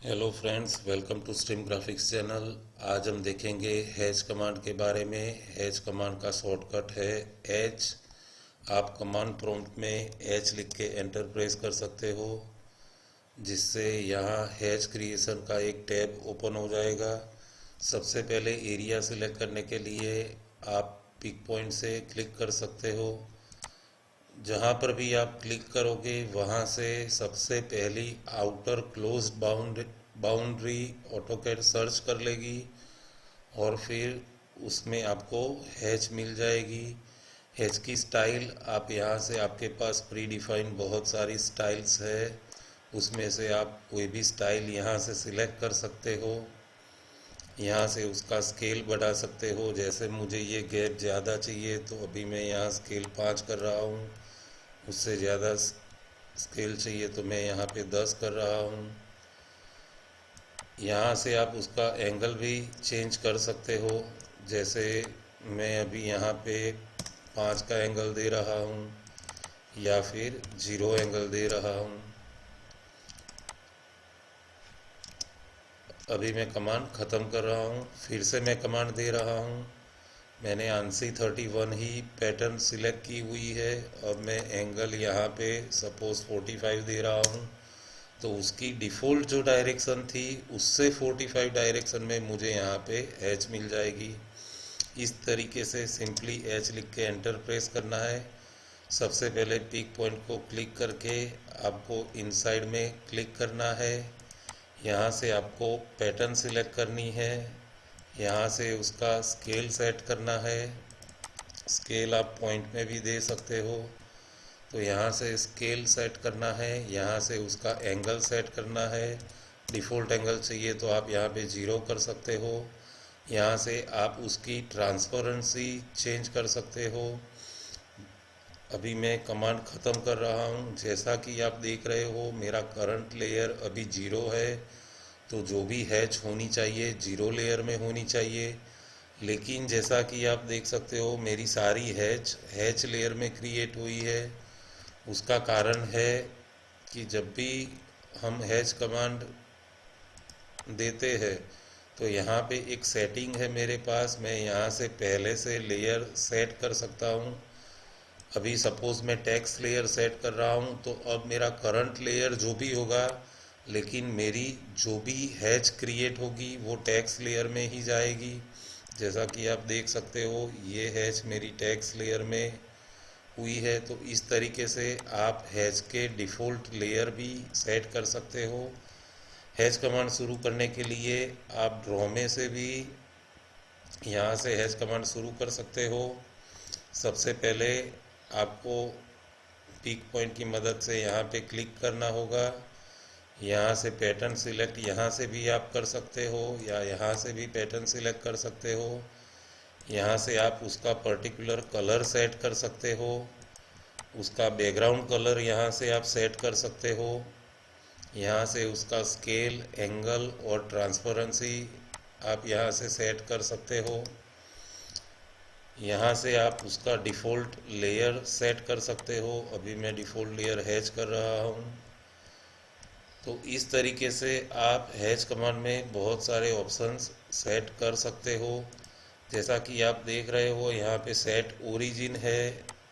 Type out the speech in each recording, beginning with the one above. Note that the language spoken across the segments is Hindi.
Hello friends, welcome to stream graphics channel. आज हम देखेंगे हैच कमांड के बारे में। हैच कमांड का शॉर्टकट है एच। आप कमांड प्रॉम्प्ट में एच लिख के एंटर प्रेस कर सकते हो, जिससे यहाँ हैच क्रिएशन का एक टैब ओपन हो जाएगा। सबसे पहले एरिया सिलेक्ट करने के लिए आप पिक पॉइंट से क्लिक कर सकते हो। जहाँ पर भी आप क्लिक करोगे वहाँ से सबसे पहली outer closed boundary AutoCAD search कर लेगी और फिर उसमें आपको हैच मिल जाएगी। हैच की स्टाइल आप यहाँ से, आपके पास प्री डिफाइंड बहुत सारी स्टाइल्स है, उसमें से आप कोई भी स्टाइल यहाँ से सिलेक्ट कर सकते हो। यहाँ से उसका स्केल बढ़ा सकते हो। जैसे मुझे ये गैप ज़्यादा चाहिए तो अभी मैं यहाँ स्केल 5 कर रहा हूँ। उससे ज़्यादा स्केल चाहिए तो मैं यहाँ पे 10 कर रहा हूँ। यहाँ से आप उसका एंगल भी चेंज कर सकते हो। जैसे मैं अभी यहाँ पे 5 का एंगल दे रहा हूँ या फिर 0 एंगल दे रहा हूँ। अभी मैं कमांड ख़त्म कर रहा हूँ, फिर से मैं कमांड दे रहा हूँ। मैंने ANSI 31 ही पैटर्न सिलेक्ट की हुई है। अब मैं एंगल यहाँ पे सपोज 45 दे रहा हूँ, तो उसकी डिफ़ॉल्ट जो डायरेक्शन थी उससे 45 डायरेक्शन में मुझे यहाँ पे एच मिल जाएगी। इस तरीके से सिंपली एच लिख के एंटर प्रेस करना है। सबसे पहले पिक पॉइंट को क्लिक करके आपको इनसाइड में क्लिक करना है। यहाँ से आपको पैटर्न सिलेक्ट करनी है। यहाँ से उसका स्केल सेट करना है। स्केल आप पॉइंट में भी दे सकते हो। तो यहाँ से स्केल सेट करना है, यहाँ से उसका एंगल सेट करना है। डिफ़ॉल्ट एंगल चाहिए तो आप यहाँ पे 0 कर सकते हो। यहाँ से आप उसकी ट्रांसपेरेंसी चेंज कर सकते हो। अभी मैं कमांड ख़त्म कर रहा हूँ। जैसा कि आप देख रहे हो मेरा करंट लेयर अभी 0 है, तो जो भी हैच होनी चाहिए 0 लेयर में होनी चाहिए। लेकिन जैसा कि आप देख सकते हो मेरी सारी हैच हैच लेयर में क्रिएट हुई है। उसका कारण है कि जब भी हम हैच कमांड देते हैं तो यहाँ पे एक सेटिंग है मेरे पास। मैं यहाँ से पहले से लेयर सेट कर सकता हूँ। अभी सपोज़ मैं टेक्स्ट लेयर सेट कर रहा हूँ, तो अब मेरा करंट लेयर जो भी होगा, लेकिन मेरी जो भी हैच क्रिएट होगी वो टेक्स्ट लेयर में ही जाएगी। जैसा कि आप देख सकते हो ये हैच मेरी टेक्स्ट लेयर में हुई है। तो इस तरीके से आप हैच के डिफ़ॉल्ट लेयर भी सेट कर सकते हो। हैच कमांड शुरू करने के लिए आप ड्रॉ में से भी यहाँ से हैच कमांड शुरू कर सकते हो। सबसे पहले आपको पिक पॉइंट की मदद से यहाँ पे क्लिक करना होगा। यहाँ से पैटर्न सिलेक्ट यहाँ से भी आप कर सकते हो या यहाँ से भी पैटर्न सिलेक्ट कर सकते हो। यहाँ से आप उसका पर्टिकुलर कलर सेट कर सकते हो। उसका बैकग्राउंड कलर यहाँ से आप सेट कर सकते हो। यहाँ से उसका स्केल, एंगल और ट्रांसपेरेंसी आप यहाँ से सेट कर सकते हो। यहाँ से आप उसका डिफ़ॉल्ट लेयर सेट कर सकते हो। अभी मैं डिफ़ॉल्ट लेयर हैच कर रहा हूँ। तो इस तरीके से आप हैच कमांड में बहुत सारे ऑप्शंस सेट कर सकते हो। जैसा कि आप देख रहे हो यहाँ पे सेट ओरिजिन है।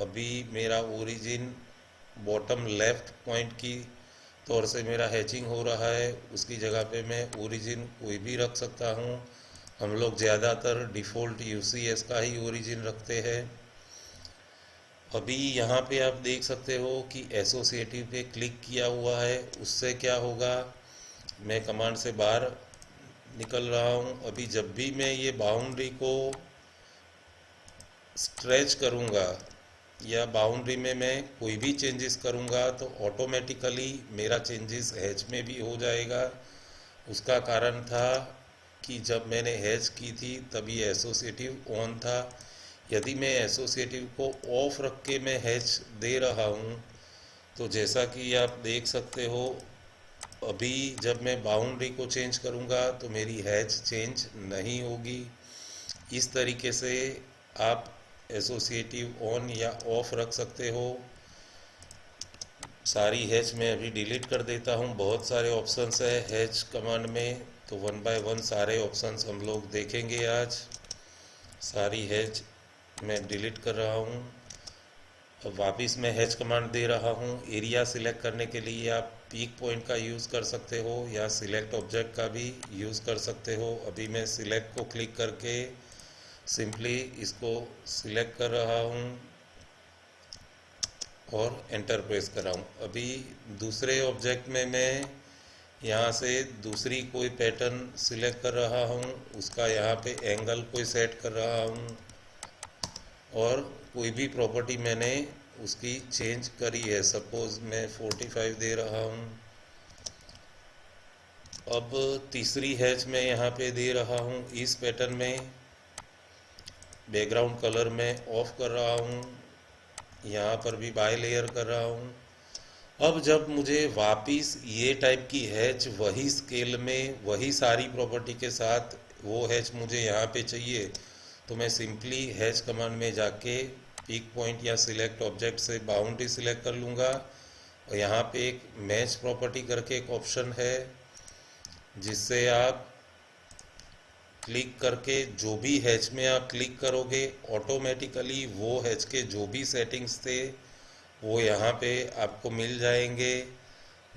अभी मेरा ओरिजिन बॉटम लेफ्ट पॉइंट की तौर से मेरा हैचिंग हो रहा है। उसकी जगह पे मैं ओरिजिन कोई भी रख सकता हूँ। हम लोग ज़्यादातर डिफ़ॉल्ट UCS का ही ओरिजिन रखते हैं। अभी यहाँ पे आप देख सकते हो कि एसोसिएटिव पे क्लिक किया हुआ है। उससे क्या होगा, मैं कमांड से बाहर निकल रहा हूँ। अभी जब भी मैं ये बाउंड्री को स्ट्रेच करूँगा या बाउंड्री में मैं कोई भी चेंजेस करूँगा तो ऑटोमेटिकली मेरा चेंजेस हैच में भी हो जाएगा। उसका कारण था कि जब मैंने हैच की थी तभी एसोसिएटिव ऑन था। यदि मैं एसोसिएटिव को ऑफ रख के मैं हैच दे रहा हूँ तो जैसा कि आप देख सकते हो अभी जब मैं बाउंड्री को चेंज करूँगा तो मेरी हैच चेंज नहीं होगी। इस तरीके से आप एसोसिएटिव ऑन या ऑफ रख सकते हो। सारी हैच मैं अभी डिलीट कर देता हूँ। बहुत सारे ऑप्शंस है हैच कमांड में, तो वन बाय वन सारे ऑप्शंस हम लोग देखेंगे आज। सारी हैच मैं डिलीट कर रहा हूँ। अब वापस मैं हैच कमांड दे रहा हूँ। एरिया सिलेक्ट करने के लिए आप पीक पॉइंट का यूज़ कर सकते हो या सिलेक्ट ऑब्जेक्ट का भी यूज़ कर सकते हो। अभी मैं सिलेक्ट को क्लिक करके सिंपली इसको सिलेक्ट कर रहा हूँ और एंटर प्रेस कर रहा हूँ। अभी दूसरे ऑब्जेक्ट में मैं यहाँ से दूसरी कोई पैटर्न सिलेक्ट कर रहा हूँ, उसका यहाँ पे एंगल कोई सेट कर रहा हूँ और कोई भी प्रॉपर्टी मैंने उसकी चेंज करी है। सपोज मैं 45 दे रहा हूँ। अब तीसरी हैच मैं यहाँ पे दे रहा हूँ। इस पैटर्न में बैकग्राउंड कलर में ऑफ कर रहा हूँ, यहाँ पर भी बाय लेयर कर रहा हूँ। अब जब मुझे वापस ये टाइप की हैच वही स्केल में वही सारी प्रॉपर्टी के साथ वो हैच मुझे यहाँ पे चाहिए, तो मैं सिंपली हैच कमांड में जाके पिक पॉइंट या सिलेक्ट ऑब्जेक्ट से बाउंड्री सिलेक्ट कर लूँगा और यहाँ पे एक मैच प्रॉपर्टी करके एक ऑप्शन है जिससे आप क्लिक करके जो भी हैच में आप क्लिक करोगे ऑटोमेटिकली वो हैच के जो भी सेटिंग्स थे वो यहाँ पे आपको मिल जाएंगे।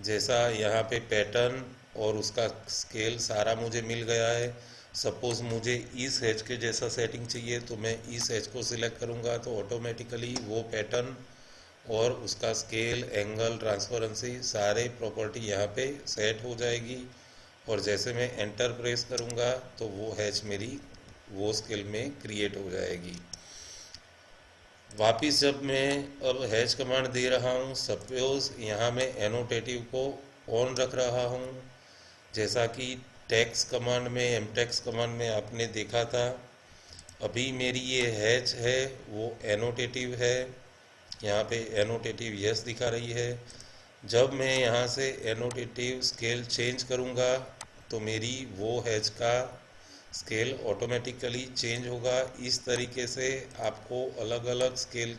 जैसा यहाँ पे पैटर्न और उसका स्केल सारा मुझे मिल गया है। सपोज़ मुझे इस हैच के जैसा सेटिंग चाहिए तो मैं इस हैच को सिलेक्ट करूँगा तो ऑटोमेटिकली वो पैटर्न और उसका स्केल, एंगल, ट्रांसपेरेंसी सारे प्रॉपर्टी यहाँ पे सेट हो जाएगी। और जैसे मैं एंटर प्रेस करूँगा तो वो हैच मेरी वो स्केल में क्रिएट हो जाएगी। वापिस जब मैं अब हैच कमांड दे रहा हूँ, सपोज यहाँ मैं एनोटेटिव को ऑन रख रहा हूँ। जैसा कि टेक्स्ट कमांड में एमटेक्स कमांड में आपने देखा था, अभी मेरी ये हैच है वो एनोटेटिव है। यहाँ पे एनोटेटिव यस दिखा रही है। जब मैं यहाँ से एनोटेटिव स्केल चेंज करूँगा तो मेरी वो हैच का स्केल ऑटोमेटिकली चेंज होगा। इस तरीके से आपको अलग अलग स्केल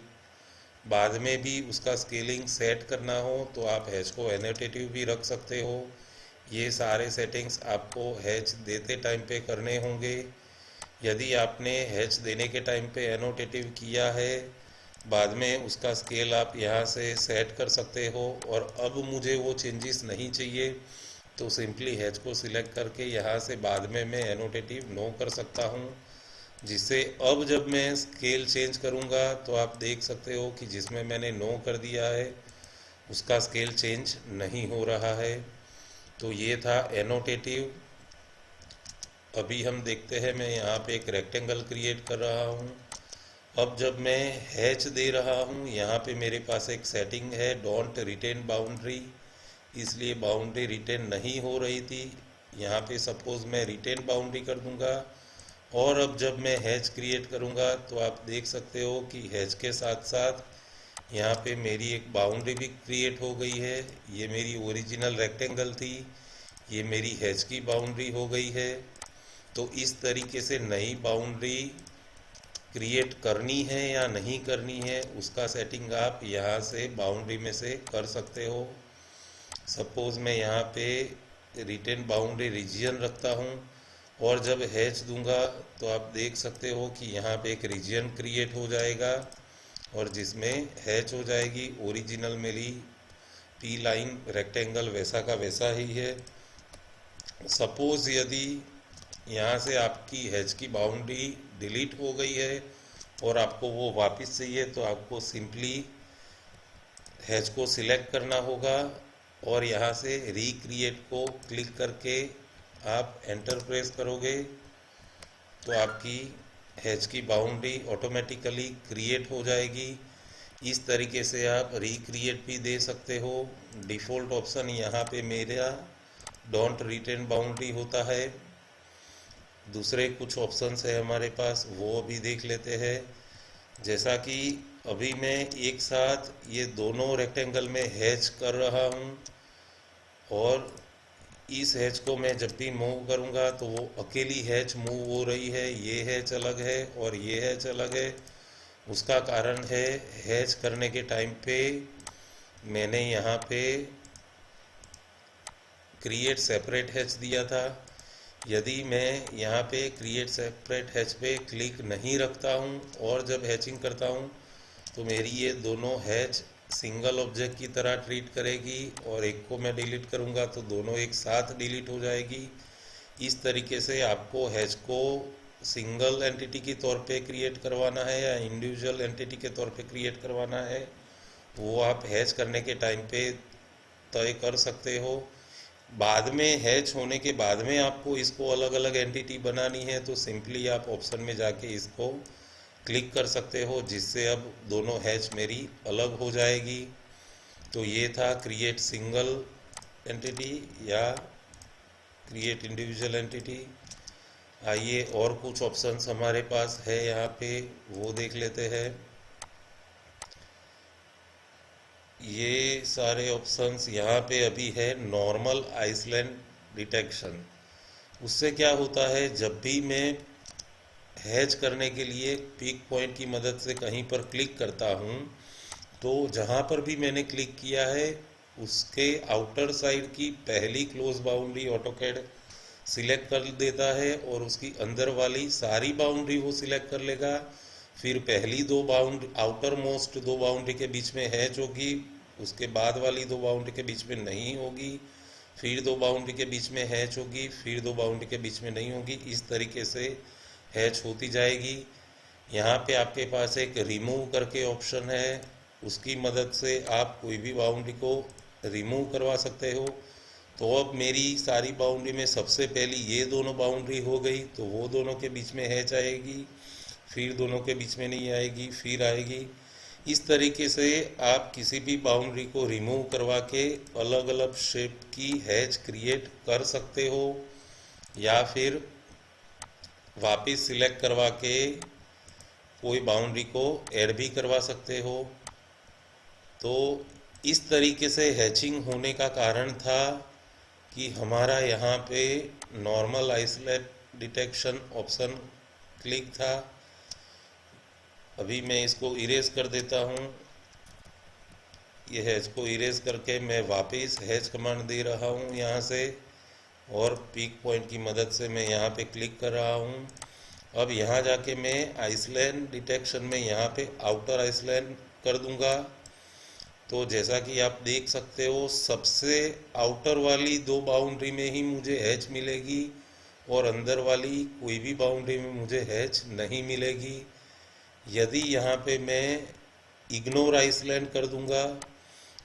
बाद में भी उसका स्केलिंग सेट करना हो तो आप हैच को एनोटेटिव भी रख सकते हो। ये सारे सेटिंग्स आपको हैच देते टाइम पे करने होंगे। यदि आपने हैच देने के टाइम पे एनोटेटिव किया है, बाद में उसका स्केल आप यहाँ से सेट कर सकते हो। और अब मुझे वो चेंजेस नहीं चाहिए तो सिंपली हैच को सिलेक्ट करके यहाँ से बाद में मैं एनोटेटिव नो कर सकता हूँ, जिससे अब जब मैं स्केल चेंज करूँगा तो आप देख सकते हो कि जिसमें मैंने नो कर दिया है उसका स्केल चेंज नहीं हो रहा है। तो ये था एनोटेटिव। अभी हम देखते हैं, मैं यहाँ पे एक रेक्टेंगल क्रिएट कर रहा हूँ। अब जब मैं हैच दे रहा हूँ, यहाँ पे मेरे पास एक सेटिंग है डोंट रिटेन बाउंड्री, इसलिए बाउंड्री रिटेन नहीं हो रही थी। यहाँ पे सपोज़ मैं रिटेन बाउंड्री कर दूँगा और अब जब मैं हैच क्रिएट करूँगा तो आप देख सकते हो कि हैच के साथ साथ यहाँ पे मेरी एक बाउंड्री भी क्रिएट हो गई है। ये मेरी ओरिजिनल रेक्टेंगल थी, ये मेरी हैच की बाउंड्री हो गई है। तो इस तरीके से नई बाउंड्री क्रिएट करनी है या नहीं करनी है उसका सेटिंग आप यहाँ से बाउंड्री में से कर सकते हो। सपोज़ मैं यहाँ पे रिटेन बाउंड्री रीजन रखता हूँ और जब हैच दूंगा तो आप देख सकते हो कि यहाँ पे एक रीजन क्रिएट हो जाएगा और जिसमें हैच हो जाएगी। ओरिजिनल मेरी पी लाइन रेक्टेंगल वैसा का वैसा ही है। सपोज़ यदि यहाँ से आपकी हैच की बाउंड्री डिलीट हो गई है और आपको वो वापस चाहिए तो आपको सिंपली हैच को सिलेक्ट करना होगा और यहाँ से रिक्रिएट को क्लिक करके आप एंटर प्रेस करोगे तो आपकी हैच की बाउंड्री ऑटोमेटिकली क्रिएट हो जाएगी। इस तरीके से आप रिक्रिएट भी दे सकते हो। डिफ़ॉल्ट ऑप्शन यहाँ पे मेरा डोंट रिटेन बाउंड्री होता है। दूसरे कुछ ऑप्शंस है हमारे पास, वो भी देख लेते हैं। जैसा कि अभी मैं एक साथ ये दोनों रेक्टेंगल में हैच कर रहा हूँ और इस हैच को मैं जब भी मूव करूँगा तो वो अकेली हैच मूव हो रही है। ये हैच अलग है और ये हैच अलग है। उसका कारण है हैच करने के टाइम पे मैंने यहाँ पे क्रिएट सेपरेट हैच दिया था। यदि मैं यहाँ पे क्रिएट सेपरेट हैच पे क्लिक नहीं रखता हूँ और जब हैचिंग करता हूँ तो मेरी ये दोनों हैच सिंगल ऑब्जेक्ट की तरह ट्रीट करेगी, और एक को मैं डिलीट करूँगा तो दोनों एक साथ डिलीट हो जाएगी। इस तरीके से आपको हैच को सिंगल एंटिटी के तौर पे क्रिएट करवाना है या इंडिविजुअल एंटिटी के तौर पे क्रिएट करवाना है, वो आप हैच करने के टाइम पे तय कर सकते हो। बाद में हैच होने के बाद में आपको इसको अलग अलग एंटिटी बनानी है तो सिंपली आप ऑप्शन में जाके इसको क्लिक कर सकते हो, जिससे अब दोनों हैच मेरी अलग हो जाएगी। तो ये था क्रिएट सिंगल एंटिटी या क्रिएट इंडिविजुअल एंटिटी। आइए और कुछ ऑप्शंस हमारे पास है यहाँ पे, वो देख लेते हैं। ये सारे ऑप्शंस यहाँ पे अभी है नॉर्मल आइसलैंड डिटेक्शन। उससे क्या होता है, जब भी मैं हैच करने के लिए पिक पॉइंट की मदद से कहीं पर क्लिक करता हूँ तो जहाँ पर भी मैंने क्लिक किया है उसके आउटर साइड की पहली क्लोज बाउंड्री ऑटोकैड सिलेक्ट कर देता है और उसकी अंदर वाली सारी बाउंड्री वो सिलेक्ट कर लेगा। फिर पहली दो बाउंड्री आउटर मोस्ट दो बाउंड्री के बीच में हैच होगी, उसके बाद वाली दो बाउंड्री के बीच में नहीं होगी, फिर दो बाउंड्री के बीच में हैच होगी, फिर दो बाउंड्री के बीच में नहीं होगी। इस तरीके से हैच होती जाएगी। यहाँ पे आपके पास एक रिमूव करके ऑप्शन है, उसकी मदद से आप कोई भी बाउंड्री को रिमूव करवा सकते हो। तो अब मेरी सारी बाउंड्री में सबसे पहली ये दोनों बाउंड्री हो गई तो वो दोनों के बीच में हैच आएगी, फिर दोनों के बीच में नहीं आएगी, फिर आएगी। इस तरीके से आप किसी भी बाउंड्री को रिमूव करवा के अलग अलग शेप की हैच क्रिएट कर सकते हो, या फिर वापस सिलेक्ट करवा के कोई बाउंड्री को ऐड भी करवा सकते हो। तो इस तरीके से हैचिंग होने का कारण था कि हमारा यहाँ पे normal isolate detection option click था। अभी मैं इसको इरेज कर देता हूँ। ये हैच को इरेज करके मैं वापस हैच कमांड दे रहा हूँ यहाँ से, और पिक पॉइंट की मदद से मैं यहाँ पे क्लिक कर रहा हूँ। अब यहाँ जाके मैं आइसलैंड डिटेक्शन में यहाँ पे आउटर आइसलैंड कर दूंगा। तो जैसा कि आप देख सकते हो सबसे आउटर वाली दो बाउंड्री में ही मुझे हैच मिलेगी और अंदर वाली कोई भी बाउंड्री में मुझे हैच नहीं मिलेगी। यदि यहाँ पे मैं इग्नोर आइसलैंड कर दूंगा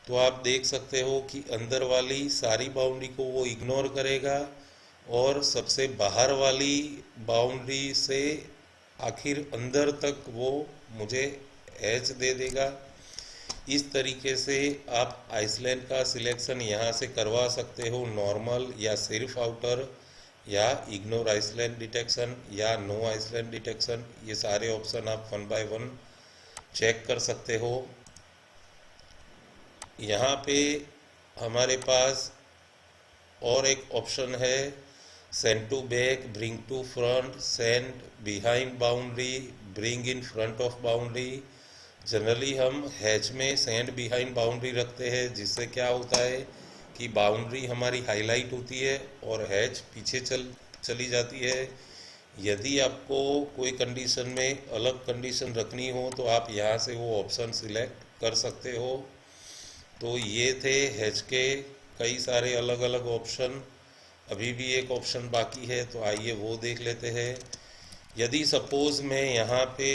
तो आप देख सकते हो कि अंदर वाली सारी बाउंड्री को वो इग्नोर करेगा और सबसे बाहर वाली बाउंड्री से आखिर अंदर तक वो मुझे हैच दे देगा। इस तरीके से आप आइसलैंड का सिलेक्शन यहाँ से करवा सकते हो, नॉर्मल या सिर्फ आउटर या इग्नोर आइसलैंड डिटेक्शन या नो आइसलैंड डिटेक्शन। ये सारे ऑप्शन आप 1 बाय 1 चेक कर सकते हो। यहाँ पे हमारे पास और एक ऑप्शन है send to back, bring to front, send behind boundary, bring in front of boundary. Generally हम हैच में सेंड बिहाइंड बाउंड्री रखते हैं, जिससे क्या होता है कि बाउंड्री हमारी हाईलाइट होती है और हैच पीछे चली जाती है। यदि आपको कोई कंडीशन में अलग कंडीशन रखनी हो तो आप यहाँ से वो ऑप्शन सिलेक्ट कर सकते हो। तो ये थे हैच के कई सारे अलग अलग ऑप्शन। अभी भी एक ऑप्शन बाकी है तो आइए वो देख लेते हैं। यदि सपोज मैं यहाँ पे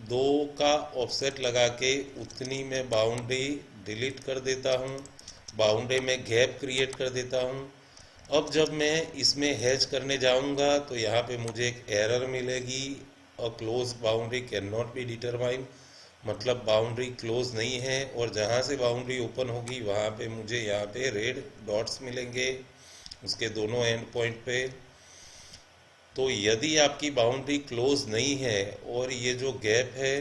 2 का ऑफसेट लगा के उतनी में बाउंड्री डिलीट कर देता हूँ, बाउंड्री में गैप क्रिएट कर देता हूँ। अब जब मैं इसमें हैच करने जाऊँगा तो यहाँ पे मुझे एक एरर मिलेगी, a close boundary can not be determine, मतलब बाउंड्री क्लोज नहीं है। और जहाँ से बाउंड्री ओपन होगी वहाँ पे मुझे यहाँ पे रेड डॉट्स मिलेंगे उसके दोनों एंड पॉइंट पे। तो यदि आपकी बाउंड्री क्लोज नहीं है और ये जो गैप है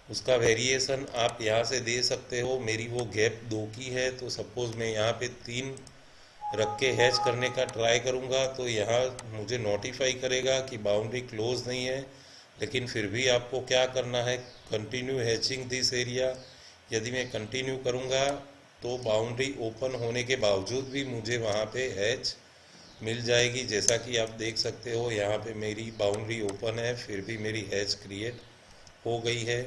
उसका वेरिएशन आप यहाँ से दे सकते हो। मेरी वो गैप 2 की है तो सपोज़ मैं यहाँ पे 3 रख के हैच करने का ट्राई करूँगा तो यहाँ मुझे नोटिफाई करेगा कि बाउंड्री क्लोज नहीं है। लेकिन फिर भी आपको क्या करना है, कंटिन्यू हैचिंग दिस एरिया, यदि मैं कंटिन्यू करूँगा तो बाउंड्री ओपन होने के बावजूद भी मुझे वहाँ पे हैच मिल जाएगी। जैसा कि आप देख सकते हो यहाँ पे मेरी बाउंड्री ओपन है, फिर भी मेरी हैच क्रिएट हो गई है।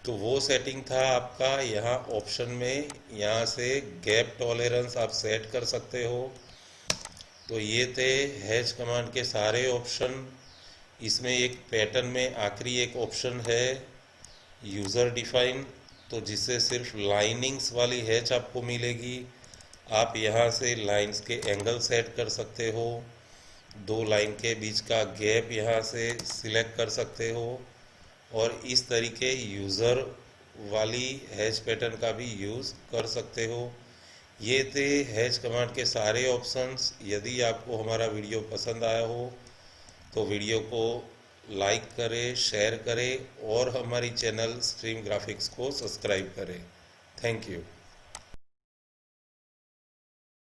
तो वो सेटिंग था आपका यहाँ ऑप्शन में, यहाँ से गैप टॉलरेंस आप सेट कर सकते हो। तो ये थे हैच कमांड के सारे ऑप्शन। इसमें एक पैटर्न में आखिरी एक ऑप्शन है यूज़र डिफाइन, तो जिससे सिर्फ लाइनिंग्स वाली हैच आपको मिलेगी। आप यहाँ से लाइंस के एंगल सेट कर सकते हो, दो लाइन के बीच का गैप यहाँ से सिलेक्ट कर सकते हो, और इस तरीके यूज़र वाली हैच पैटर्न का भी यूज़ कर सकते हो। ये थे हैच कमांड के सारे ऑप्शंस। यदि आपको हमारा वीडियो पसंद आया हो तो वीडियो को लाइक करें, शेयर करें और हमारी चैनल स्ट्रीम ग्राफिक्स को सब्सक्राइब करें। Thank you.